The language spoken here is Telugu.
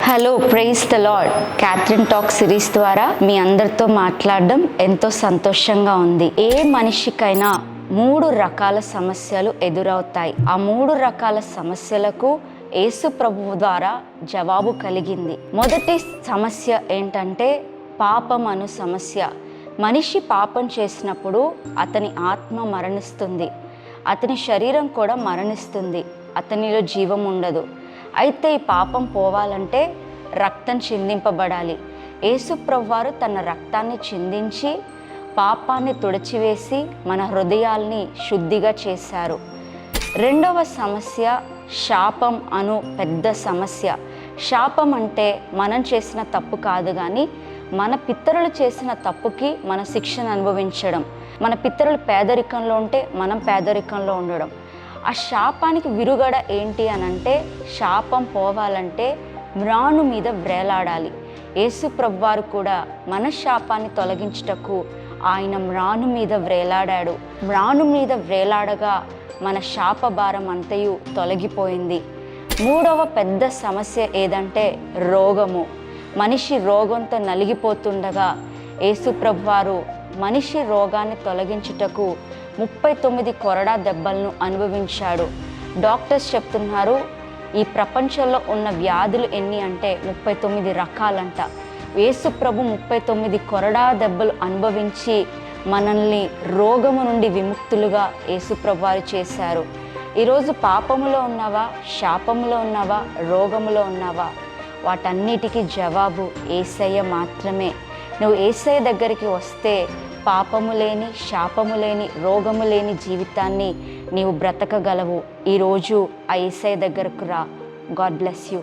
Hello, praise the Lord. Catherine talk series ద్వారా మీ అందరితో మాట్లాడడం ఎంతో సంతోషంగా ఉంది. ఏ మనిషికైనా 3 రకాల సమస్యలు ఎదురవుతాయి. ఆ 3 రకాల సమస్యలకు యేసు ప్రభువు ద్వారా జవాబు కలిగింది. మొదటి సమస్య ఏంటంటే పాపం అను సమస్య. మనిషి పాపం చేసినప్పుడు అతని ఆత్మ మరణిస్తుంది, అతని శరీరం కూడా మరణిస్తుంది, అతనిలో జీవం ఉండదు. అయితే ఈ పాపం పోవాలంటే రక్తం చిందింపబడాలి. యేసు ప్రభువారు తన రక్తాన్ని చిందించి పాపాన్ని తుడిచివేసి మన హృదయాల్ని శుద్ధిగా చేశారు. రెండవ సమస్య శాపం అను పెద్ద సమస్య. శాపం అంటే మనం చేసిన తప్పు కాదు, కానీ మన పితరులు చేసిన తప్పుకి మన శిక్షను అనుభవించడం. మన పితరులు పేదరికంలో ఉంటే మనం పేదరికంలో ఉండడం. ఆ శాపానికి విరుగడ ఏంటి అనంటే, శాపం పోవాలంటే మ్రాను మీద వ్రేలాడాలి. యేసు ప్రభువారు కూడా మన శాపాన్ని తొలగించుటకు ఆయన మ్రాను మీద వ్రేలాడాడు. మ్రాను మీద వ్రేలాడగా మన శాప భారం అంతయు తొలగిపోయింది. మూడవ పెద్ద సమస్య ఏదంటే రోగము. మనిషి రోగంతో నలిగిపోతుండగా యేసు ప్రభువారు మనిషి రోగాన్ని తొలగించుటకు 39 కొరడా దెబ్బలను అనుభవించాడు. డాక్టర్స్ చెప్తున్నారు, ఈ ప్రపంచంలో ఉన్న వ్యాధులు ఎన్ని అంటే 39 రకాలంట. యేసు ప్రభు 39 కొరడా దెబ్బలు అనుభవించి మనల్ని రోగము నుండి విముక్తులుగా యేసు ప్రభు వారు చేశారు. ఈరోజు పాపములో ఉన్నావా, శాపములో ఉన్నావా, రోగములో ఉన్నావా? వాటన్నిటికీ జవాబు యేసయ్య మాత్రమే. నువ్వు యేసయ్య దగ్గరికి వస్తే పాపము లేని, శాపము లేని, రోగము లేని జీవితాన్ని నీవు బ్రతకగలవు. ఈరోజు ఆ యేసయ్య దగ్గరకు రా. God bless you.